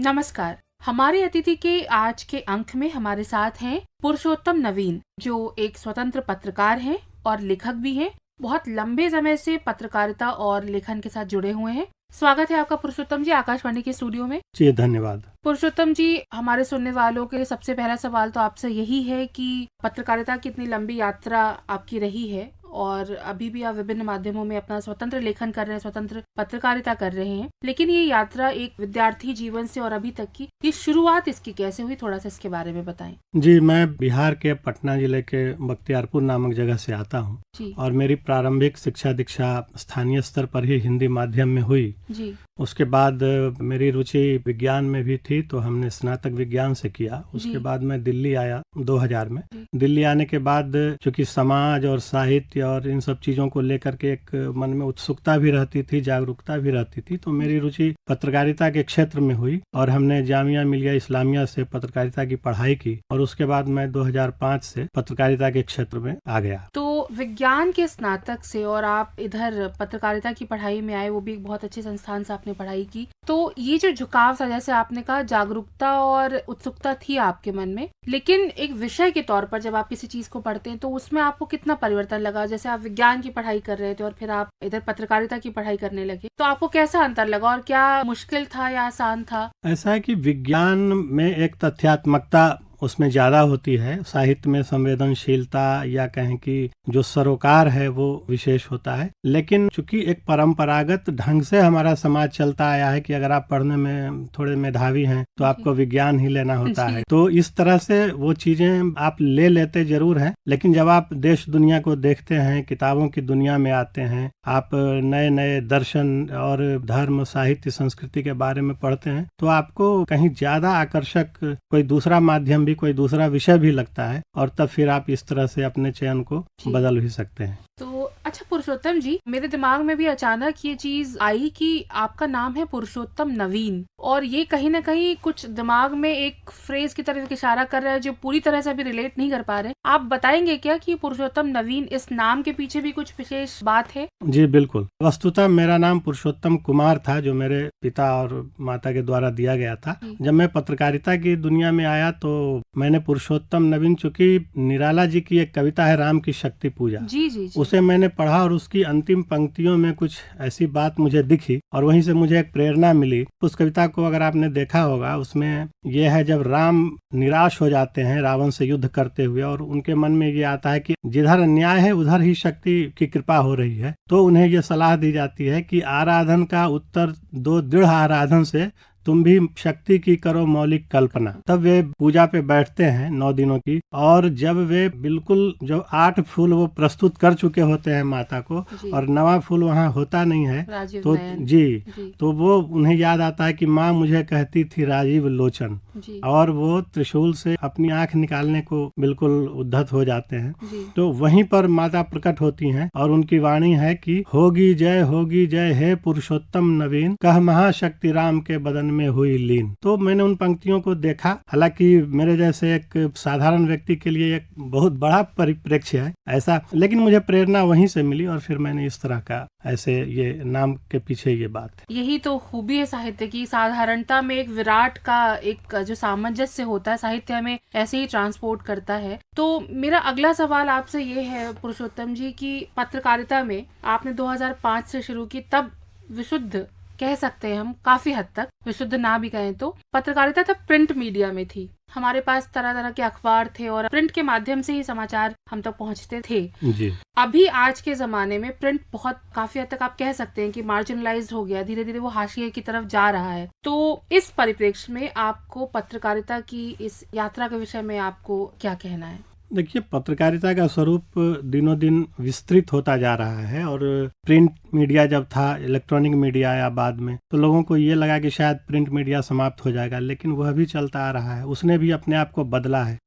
नमस्कार। हमारे अतिथि के आज के अंक में हमारे साथ हैं पुरुषोत्तम नवीन, जो एक स्वतंत्र पत्रकार हैं और लेखक भी हैं। बहुत लंबे समय से पत्रकारिता और लेखन के साथ जुड़े हुए हैं। स्वागत है आपका पुरुषोत्तम जी आकाशवाणी के स्टूडियो में। जी धन्यवाद। पुरुषोत्तम जी, हमारे सुनने वालों के सबसे पहला सवाल तो आपसे यही है कि पत्रकारिता की इतनी लंबी यात्रा आपकी रही है और अभी भी आप विभिन्न माध्यमों में अपना स्वतंत्र लेखन कर रहे हैं, स्वतंत्र पत्रकारिता कर रहे हैं, लेकिन ये यात्रा एक विद्यार्थी जीवन से और अभी तक की ये शुरुआत इसकी कैसे हुई, थोड़ा सा इसके बारे में बताएं। जी, मैं बिहार के पटना जिले के बख्तियारपुर नामक जगह से आता हूँ और मेरी प्रारंभिक शिक्षा दीक्षा स्थानीय स्तर पर ही हिंदी माध्यम में हुई जी। उसके बाद मेरी रुचि विज्ञान में भी थी, तो हमने स्नातक विज्ञान से किया। उसके बाद मैं दिल्ली आया 2000 में। दिल्ली आने के बाद चूंकि समाज और साहित्य और इन सब चीज़ों को लेकर के एक मन में उत्सुकता भी रहती थी, जागरूकता भी रहती थी, तो मेरी रुचि पत्रकारिता के क्षेत्र में हुई और हमने जामिया मिलिया इस्लामिया से पत्रकारिता की पढ़ाई की और उसके बाद मैं 2005 से पत्रकारिता के क्षेत्र में आ गया। तो विज्ञान के स्नातक से और आप इधर पत्रकारिता की पढ़ाई में आए, वो भी एक बहुत अच्छे संस्थान से आपने पढ़ाई की, तो ये जो झुकाव था, जैसे आपने कहा जागरूकता और उत्सुकता थी आपके मन में, लेकिन एक विषय के तौर पर जब आप किसी चीज को पढ़ते हैं तो उसमें आपको कितना परिवर्तन लगा? जैसे आप विज्ञान की पढ़ाई कर रहे थे और फिर आप इधर पत्रकारिता की पढ़ाई करने लगे, तो आपको कैसा अंतर लगा और क्या मुश्किल था या आसान था? ऐसा है कि विज्ञान में एक तथ्यात्मकता उसमें ज्यादा होती है, साहित्य में संवेदनशीलता या कहें कि जो सरोकार है वो विशेष होता है, लेकिन चूंकि एक परंपरागत ढंग से हमारा समाज चलता आया है कि अगर आप पढ़ने में थोड़े मेधावी हैं तो आपको विज्ञान ही लेना होता है, तो इस तरह से वो चीजें आप ले लेते जरूर हैं, लेकिन जब आप देश दुनिया को देखते हैं, किताबों की दुनिया में आते हैं, आप नए नए दर्शन और धर्म साहित्य संस्कृति के बारे में पढ़ते हैं, तो आपको कहीं ज्यादा आकर्षक कोई दूसरा माध्यम भी, कोई दूसरा विषय भी लगता है और तब फिर आप इस तरह से अपने चयन को बदल भी सकते हैं। तो अच्छा पुरुषोत्तम जी, मेरे दिमाग में भी अचानक ये चीज आई कि आपका नाम है पुरुषोत्तम नवीन और ये कहीं ना कहीं कुछ दिमाग में एक फ्रेज की तरफ इशारा कर रहा है जो पूरी तरह से अभी रिलेट नहीं कर पा रहे। आप बताएंगे क्या कि पुरुषोत्तम नवीन, इस नाम के पीछे भी कुछ विशेष बात है? जी बिल्कुल। वस्तुतः मेरा नाम पुरुषोत्तम कुमार था, जो मेरे पिता और माता के द्वारा दिया गया था। जब मैं पत्रकारिता की दुनिया में आया तो मैंने पुरुषोत्तम नवीन, चूंकि निराला जी की एक कविता है राम की शक्ति पूजा, जी जी जी, उसे मैंने पढ़ा और उसकी अंतिम पंक्तियों में कुछ ऐसी बात मुझे दिखी और वहीं से मुझे एक प्रेरणा मिली। उस कविता को अगर आपने देखा होगा, उसमें यह है जब राम निराश हो जाते हैं रावण से युद्ध करते हुए और उनके मन में ये आता है कि जिधर अन्याय है उधर ही शक्ति की कृपा हो रही है, तो उन्हें ये सलाह दी जाती है कि आराधन का उत्तर दो दृढ़ आराधन से, तुम भी शक्ति की करो मौलिक कल्पना। तब वे पूजा पे बैठते हैं 9 दिनों की, और जब वे बिल्कुल जो 8 फूल वो प्रस्तुत कर चुके होते हैं माता को और 9वां फूल वहाँ होता नहीं है, तो जी, तो वो उन्हें याद आता है कि माँ मुझे कहती थी राजीव लोचन, और वो त्रिशूल से अपनी आंख निकालने को बिल्कुल उद्धत हो जाते हैं। तो वहीं पर माता प्रकट होती हैं और उनकी वाणी है कि होगी जय हे पुरुषोत्तम नवीन, कह महाशक्ति राम के बदन में हुई लीन। तो मैंने उन पंक्तियों को देखा, हालांकि मेरे जैसे एक साधारण व्यक्ति के लिए एक बहुत बड़ा परिप्रेक्ष्य है ऐसा, लेकिन मुझे प्रेरणा वहीं से मिली और फिर मैंने इस तरह का, ऐसे ये नाम के पीछे ये बात है। यही तो खूबी है साहित्य की, साधारणता में एक विराट का एक जो सामंजस्य होता है साहित्य हमें ऐसे ही ट्रांसपोर्ट करता है। तो मेरा अगला सवाल आपसे ये है पुरुषोत्तम जी की पत्रकारिता में आपने 2005 से शुरू की, तब विशुद्ध कह सकते हैं हम, काफी हद तक विशुद्ध ना भी कहें तो पत्रकारिता तब प्रिंट मीडिया में थी। हमारे पास तरह तरह के अखबार थे और प्रिंट के माध्यम से ही समाचार हम तक पहुंचते थे जी। अभी आज के जमाने में प्रिंट बहुत काफी हद तक आप कह सकते हैं कि मार्जिनलाइज्ड हो गया, धीरे धीरे वो हाशिए की तरफ जा रहा है। तो इस परिप्रेक्ष्य में आपको पत्रकारिता की इस यात्रा के विषय में आपको क्या कहना है? देखिए, पत्रकारिता का स्वरूप दिनों दिन विस्तृत होता जा रहा है और प्रिंट मीडिया जब था, इलेक्ट्रॉनिक मीडिया आया बाद में, तो लोगों को ये लगा कि शायद प्रिंट मीडिया समाप्त हो जाएगा, लेकिन वह भी चलता आ रहा है, उसने भी अपने आप को बदला है।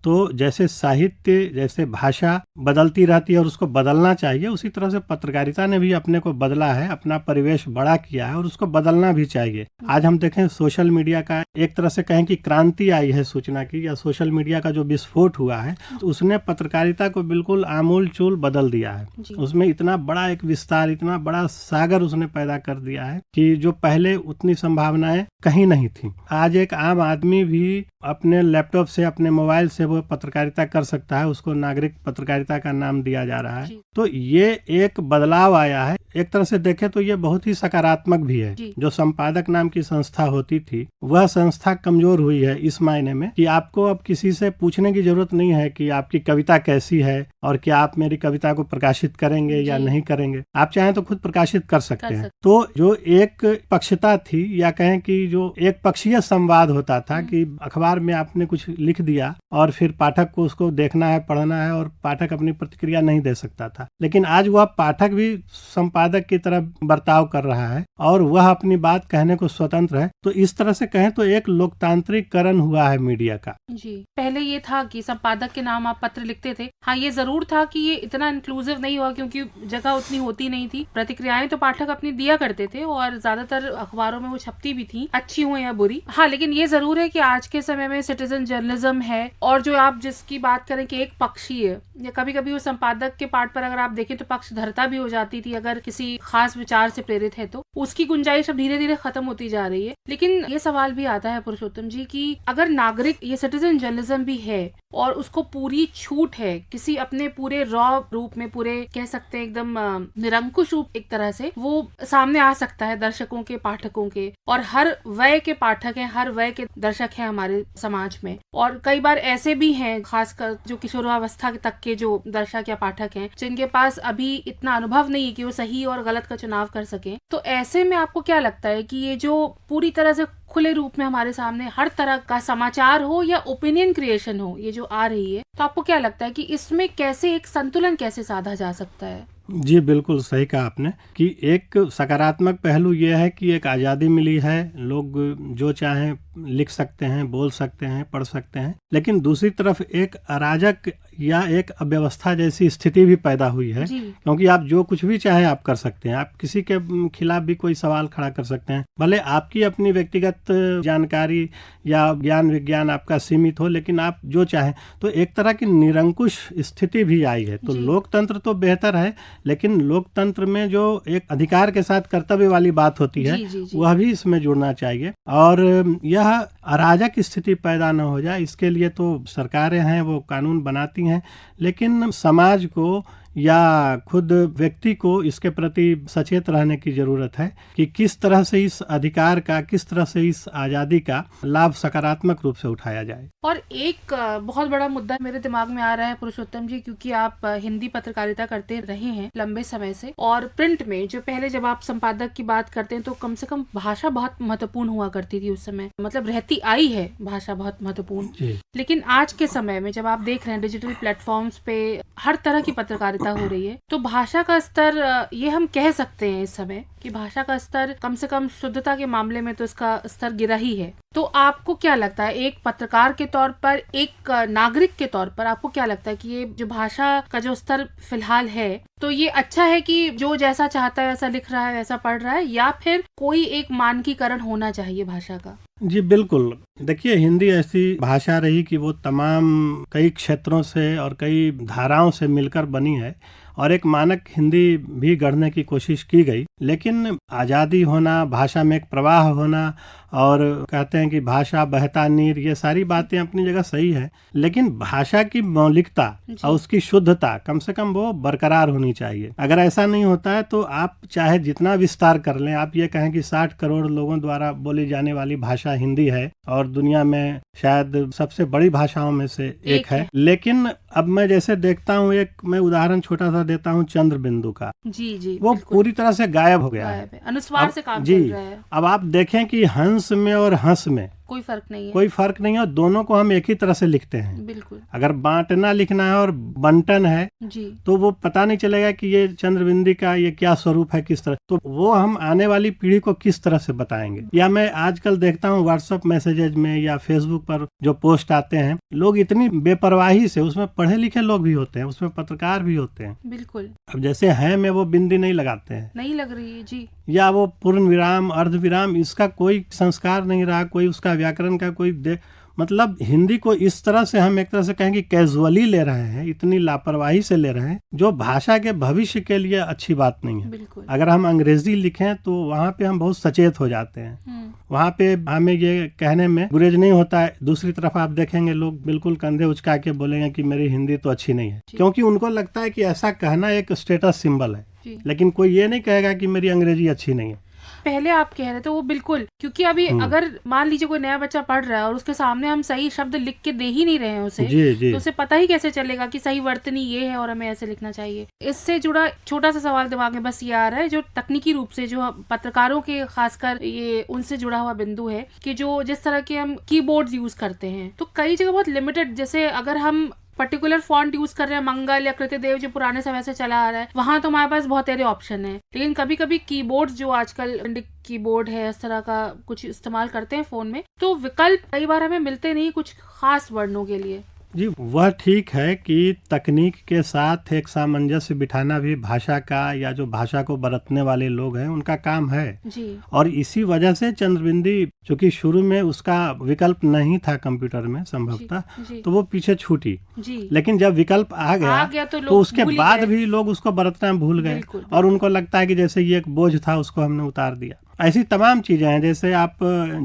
तो जैसे साहित्य, जैसे भाषा बदलती रहती है और उसको बदलना चाहिए, उसी तरह से पत्रकारिता ने भी अपने को बदला है, अपना परिवेश बड़ा किया है और उसको बदलना भी चाहिए। आज हम देखें सोशल मीडिया का एक तरह से कहें कि क्रांति आई है सूचना की, या सोशल मीडिया का जो विस्फोट हुआ है तो उसने पत्रकारिता को बिल्कुल आमूल चूल बदल दिया है। उसमें इतना बड़ा एक विस्तार, इतना बड़ा सागर उसने पैदा कर दिया है कि जो पहले उतनी संभावनाएं कहीं नहीं थी। आज एक आम आदमी भी अपने लैपटॉप से, अपने मोबाइल से वो पत्रकारिता कर सकता है, उसको नागरिक पत्रकारिता का नाम दिया जा रहा है। तो ये एक बदलाव आया है। एक तरह से देखें तो ये बहुत ही सकारात्मक भी है। जो संपादक नाम की संस्था होती थी, वह संस्था कमजोर हुई है इस मायने में कि आपको अब किसी से पूछने की जरूरत नहीं है कि आपकी कविता कैसी है और क्या आप मेरी कविता को प्रकाशित करेंगे या नहीं करेंगे। आप चाहें तो खुद प्रकाशित कर सकते हैं। तो जो एक पक्षता थी, या कहें कि जो एक पक्षीय संवाद होता था कि अखबार में आपने कुछ लिख दिया और फिर पाठक को उसको देखना है, पढ़ना है और पाठक अपनी प्रतिक्रिया नहीं दे सकता था। लेकिन आज वह पाठक भी संपादक की तरह बर्ताव कर रहा है और वह अपनी बात कहने को स्वतंत्र है। तो इस तरह से कहें तो एक लोकतांत्रिकरण हुआ है मीडिया का। जी, पहले ये था कि संपादक के नाम आप पत्र लिखते थे। हाँ, ये जरूर था कि ये इतना इंक्लूसिव नहीं हुआ क्योंकि जगह उतनी होती नहीं थी। प्रतिक्रियाएं तो पाठक अपनी दिया करते थे और ज्यादातर अखबारों में वो छपती भी थी, अच्छी हो या बुरी। हाँ, लेकिन ये जरूर है कि आज के समय में सिटीजन जर्नलिज्म है और जो आप जिसकी बात करें कि एक पक्षीय, या कभी कभी वो संपादक के पार्ट पर अगर आप देखें तो पक्षधरता भी हो जाती थी। अगर किसी खास विचार से प्रेरित है तो उसकी गुंजाइश अब धीरे धीरे खत्म होती जा रही है। लेकिन ये सवाल भी आता है पुरुषोत्तम जी कि अगर नागरिक, ये सिटीजन जर्नलिज्म भी है और उसको पूरी छूट है किसी अपने पूरे रॉ रूप में, पूरे कह सकते हैं एकदम निरंकुश रूप एक तरह से वो सामने आ सकता है दर्शकों के, पाठकों के, और हर वय के पाठक हैं, हर वय के दर्शक हैं हमारे समाज में। और कई बार ऐसे भी हैं, खासकर जो किशोरावस्था तक के जो दर्शक या पाठक हैं, जिनके पास अभी इतना अनुभव नहीं है कि वो सही और गलत का चुनाव कर सकें। तो ऐसे में आपको क्या लगता है कि ये जो पूरी तरह से खुले रूप में हमारे सामने हर तरह का समाचार हो या ओपिनियन क्रिएशन हो, ये जो आ रही है, तो आपको क्या लगता है कि इसमें कैसे एक संतुलन कैसे साधा जा सकता है? जी, बिल्कुल सही कहा आपने कि एक सकारात्मक पहलू ये है कि एक आज़ादी मिली है, लोग जो चाहें लिख सकते हैं, बोल सकते हैं, पढ़ सकते हैं। लेकिन दूसरी तरफ एक अराजक या एक अव्यवस्था जैसी स्थिति भी पैदा हुई है, क्योंकि आप जो कुछ भी चाहें आप कर सकते हैं। आप किसी के खिलाफ भी कोई सवाल खड़ा कर सकते हैं, भले आपकी अपनी व्यक्तिगत जानकारी या ज्ञान विज्ञान आपका सीमित हो, लेकिन आप जो चाहें। तो एक तरह की निरंकुश स्थिति भी आई है। तो लोकतंत्र तो बेहतर है, लेकिन लोकतंत्र में जो एक अधिकार के साथ कर्तव्य वाली बात होती है, वह भी इसमें जुड़ना चाहिए। और यह अराजक स्थिति पैदा न हो जाए, इसके लिए तो सरकारें हैं, वो कानून बनाती हैं, लेकिन समाज को या खुद व्यक्ति को इसके प्रति सचेत रहने की जरूरत है कि किस तरह से इस अधिकार का, किस तरह से इस आजादी का लाभ सकारात्मक रूप से उठाया जाए। और एक बहुत बड़ा मुद्दा मेरे दिमाग में आ रहा है पुरुषोत्तम जी, क्योंकि आप हिंदी पत्रकारिता करते रहे हैं लंबे समय से, और प्रिंट में जो पहले जब आप संपादक की बात करते हैं तो कम से कम भाषा बहुत महत्वपूर्ण हुआ करती थी उस समय, मतलब रहती आई है भाषा बहुत महत्वपूर्ण। लेकिन आज के समय में जब आप देख रहे हैं डिजिटल प्लेटफॉर्म्स पे हर तरह की पत्रकारिता हो रही है, तो भाषा का स्तर, ये हम कह सकते हैं इस समय कि भाषा का स्तर कम से कम शुद्धता के मामले में तो इसका स्तर गिरा ही है। तो आपको क्या लगता है, एक पत्रकार के तौर पर, एक नागरिक के तौर पर, आपको क्या लगता है कि ये जो भाषा का जो स्तर फिलहाल है, तो ये अच्छा है कि जो जैसा चाहता है वैसा लिख रहा है, वैसा पढ़ रहा है, या फिर कोई एक मानकीकरण होना चाहिए भाषा का? जी बिल्कुल। देखिए, हिंदी ऐसी भाषा रही कि वो तमाम कई क्षेत्रों से और कई धाराओं से मिलकर बनी है और एक मानक हिंदी भी गढ़ने की कोशिश की गई। लेकिन आज़ादी होना, भाषा में एक प्रवाह होना, और कहते हैं कि भाषा बहता नीर, ये सारी बातें अपनी जगह सही है, लेकिन भाषा की मौलिकता और उसकी शुद्धता कम से कम वो बरकरार होनी चाहिए। अगर ऐसा नहीं होता है तो आप चाहे जितना विस्तार कर लें, आप ये कहें कि 60 करोड़ लोगों द्वारा बोली जाने वाली भाषा हिंदी है और दुनिया में शायद सबसे बड़ी भाषाओं में से एक है, लेकिन अब मैं जैसे देखता हूँ, एक मैं उदाहरण छोटा सा देता हूँ चंद्र बिंदु का। जी, वो पूरी तरह से गायब हो गया है, अनुस्वार से काम चल रहा है। अब आप देखें कि हंस में और हंस में कोई फर्क नहीं है। कोई फर्क नहीं है, और दोनों को हम एक ही तरह से लिखते हैं। बिल्कुल। अगर बांटना लिखना है और बंटन है जी। तो वो पता नहीं चलेगा कि ये चंद्रबिंदी का ये क्या स्वरूप है, किस तरह, तो वो हम आने वाली पीढ़ी को किस तरह से बताएंगे। या मैं आजकल देखता हूँ व्हाट्सएप मैसेजेज में या फेसबुक पर जो पोस्ट आते हैं, लोग इतनी बेपरवाही से, उसमें पढ़े लिखे लोग भी होते हैं, उसमें पत्रकार भी होते हैं। बिल्कुल। अब जैसे हैं में वो बिंदी नहीं लगाते हैं, नहीं लग रही है जी। या वो पूर्ण विराम, अर्ध विराम, इसका कोई संस्कार नहीं रहा, कोई उसका व्याकरण का कोई मतलब हिंदी को इस तरह से हम एक तरह से कहेंगे कैजुअली ले रहे हैं, इतनी लापरवाही से ले रहे हैं, जो भाषा के भविष्य के लिए अच्छी बात नहीं है। बिल्कुल। अगर हम अंग्रेजी लिखें तो वहाँ पे हम बहुत सचेत हो जाते हैं, वहाँ पे हमें ये कहने में गुरेज नहीं होता है। दूसरी तरफ आप देखेंगे लोग बिल्कुल कंधे उचका के बोलेंगे कि मेरी हिंदी तो अच्छी नहीं है, क्योंकि उनको लगता है कि ऐसा कहना एक स्टेटस सिंबल है, लेकिन कोई ये नहीं कहेगा कि मेरी अंग्रेजी अच्छी नहीं है। पहले आप कह रहे थे वो बिल्कुल, क्योंकि अभी अगर मान लीजिए कोई नया बच्चा पढ़ रहा है और उसके सामने हम सही शब्द लिख के दे ही नहीं रहे हैं उसे, जी। तो उसे पता ही कैसे चलेगा कि सही वर्तनी ये है और हमें ऐसे लिखना चाहिए। इससे जुड़ा छोटा सा सवाल दिमाग में बस ये आ रहा है, जो तकनीकी रूप से जो पत्रकारों के खासकर ये उनसे जुड़ा हुआ बिंदु है कि जो जिस तरह के हम कीबोर्ड यूज करते हैं, तो कई जगह बहुत लिमिटेड, जैसे अगर हम पर्टिकुलर फॉन्ट यूज कर रहे हैं, मंगल या कृत्यदेव जो पुराने समय से चला आ रहा है, वहां तो हमारे पास बहुत सारे ऑप्शन है। लेकिन कभी कभी कीबोर्ड जो आजकल कीबोर्ड है, इस तरह का कुछ इस्तेमाल करते हैं फोन में, तो विकल्प कई बार हमें मिलते नहीं कुछ खास वर्णों के लिए। जी, वह ठीक है कि तकनीक के साथ एक सामंजस्य बिठाना भी भाषा का, या जो भाषा को बरतने वाले लोग हैं उनका काम है जी। और इसी वजह से चंद्रबिंदी, चूंकि शुरू में उसका विकल्प नहीं था कंप्यूटर में संभवतः, तो वो पीछे छूटी जी। लेकिन जब विकल्प आ गया तो उसके बाद भी लोग उसको बरतना भूल गए, और उनको लगता है कि जैसे ये एक बोझ था उसको हमने उतार दिया। ऐसी तमाम चीजें हैं, जैसे आप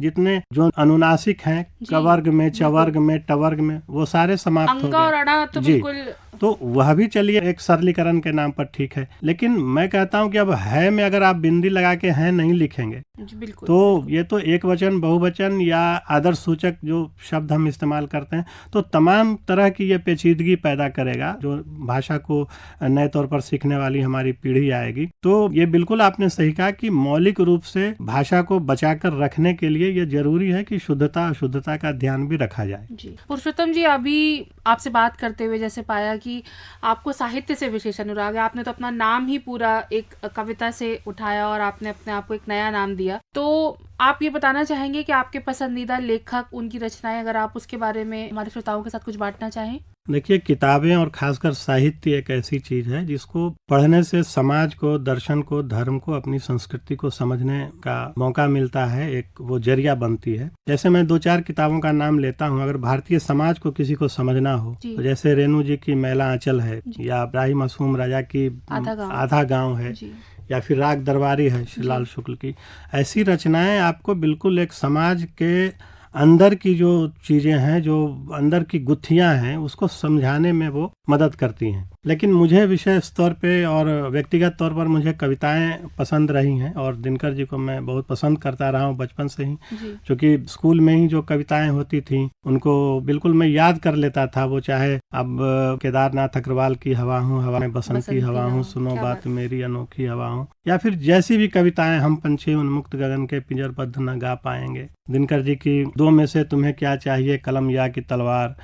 जितने जो अनुनासिक हैं, कवर्ग में, चवर्ग में, टवर्ग में, वो सारे समाप्त हो गए। और अड़ा तो बिल्कुल, तो वह भी चलिए एक सरलीकरण के नाम पर ठीक है, लेकिन मैं कहता हूं कि अब है में अगर आप बिंदी लगा के है नहीं लिखेंगे तो ये तो एक वचन, बहुवचन या आदर्श सूचक जो शब्द हम इस्तेमाल करते हैं, तो तमाम तरह की ये पेचीदगी पैदा करेगा जो भाषा को नए तौर पर सीखने वाली हमारी पीढ़ी आएगी। तो ये बिल्कुल आपने सही कहा कि मौलिक रूप से भाषा को बचाकर रखने के लिए ये जरूरी है कि शुद्धता अशुद्धता का ध्यान भी रखा जाए। जी। पुरुषोत्तम जी, अभी आपसे बात करते हुए जैसे पाया कि आपको साहित्य से विशेष अनुराग है, आपने तो अपना नाम ही पूरा एक कविता से उठाया और आपने अपने आप को एक नया नाम दिया, तो आप ये बताना चाहेंगे कि आपके पसंदीदा लेखक, उनकी रचनाएं, अगर आप उसके बारे में हमारे श्रोताओं के साथ कुछ बांटना चाहें। देखिए, किताबें और खासकर साहित्य एक ऐसी चीज है जिसको पढ़ने से समाज को, दर्शन को, धर्म को, अपनी संस्कृति को समझने का मौका मिलता है, एक वो जरिया बनती है। जैसे मैं 2-4 किताबों का नाम लेता हूँ, अगर भारतीय समाज को किसी को समझना हो तो जैसे रेणु जी की मैला आंचल है, या इब्राहिम मासूम राजा की आधा गाँव है, या फिर राग दरबारी है श्रीलाल शुक्ल की। ऐसी रचनाएं आपको बिल्कुल एक समाज के अंदर की जो चीजें हैं, जो अंदर की गुत्थियां हैं, उसको समझाने में वो मदद करती हैं। लेकिन मुझे विशेष तौर पे और व्यक्तिगत तौर पर मुझे कविताएं पसंद रही हैं, और दिनकर जी को मैं बहुत पसंद करता रहा हूँ बचपन से ही, क्योंकि स्कूल में ही जो कविताएं होती थी उनको बिल्कुल मैं याद कर लेता था। वो चाहे अब केदारनाथ अग्रवाल की हवा हूँ, हवा में बसंती हवा हूँ, सुनो बात मेरी अनोखी हवा हूँ, या फिर जैसी भी कविताएं, हम पंछी उन्मुक्त गगन के पिंजरबद्ध न गा पाएंगे, दिनकर जी की दो में से तुम्हें क्या चाहिए, कलम या की तलवार,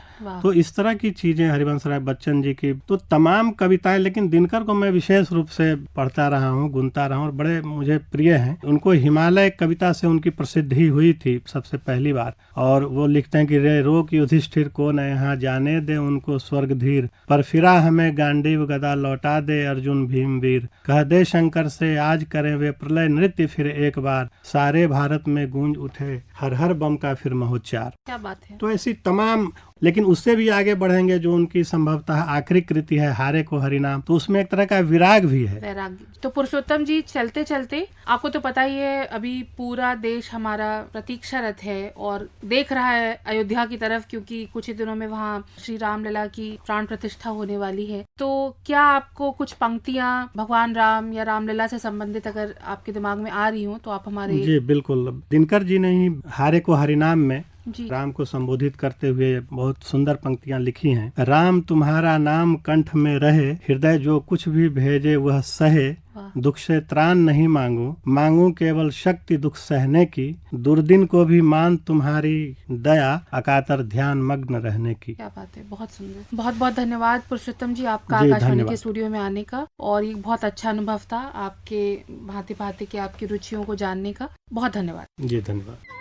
तो इस तरह की चीजें, हरिवंश राय बच्चन जी की, तो तमाम कविताएं। लेकिन दिनकर को मैं विशेष रूप से पढ़ता रहा हूँ, गुनता रहा हूँ, और बड़े मुझे प्रिय हैं। उनको हिमालय कविता से उनकी प्रसिद्धि हुई थी सबसे पहली बार, और वो लिखते हैं कि रे रोक युधिष्ठिर को न यहाँ जाने दे उनको स्वर्ग धीर, पर फिरा हमें गांडीव गदा लौटा दे अर्जुन भीम वीर, कह दे शंकर से आज करें वे प्रलय नृत्य फिर एक बार, सारे भारत में गूंज उठे हर हर बम का फिर महोच्चार। क्या बात है। तो ऐसी तमाम, लेकिन उससे भी आगे बढ़ेंगे जो उनकी संभवतः आखिरी कृति है हारे को हरिनाम, तो उसमें एक तरह का विराग भी है। वैराग। तो पुरुषोत्तम जी, चलते चलते आपको तो पता ही है अभी पूरा देश हमारा प्रतीक्षारत है और देख रहा है अयोध्या की तरफ, क्योंकि कुछ ही दिनों में वहाँ श्री रामलला की प्राण प्रतिष्ठा होने वाली है। तो क्या आपको कुछ पंक्तियाँ भगवान राम या रामलला से संबंधित अगर आपके दिमाग में आ रही हो तो आप हमारे। जी बिल्कुल। दिनकर जी ने ही हारे को हरिनाम में राम को संबोधित करते हुए बहुत सुंदर पंक्तियां लिखी हैं। राम तुम्हारा नाम कंठ में रहे, हृदय जो कुछ भी भेजे वह सहे, वाह। दुख से त्राण नहीं मांगू, मांगू केवल शक्ति दुख सहने की, दुर्दिन को भी मान तुम्हारी दया, अकातर ध्यान मग्न रहने की। क्या बात है, बहुत सुंदर। बहुत बहुत धन्यवाद पुरुषोत्तम जी आपका जी, आकाशवाणी धन्यवाद। के स्टूडियो में आने का, और ये बहुत अच्छा अनुभव था आपके भांति भांति के आपकी रुचियों को जानने का। बहुत धन्यवाद। जी धन्यवाद।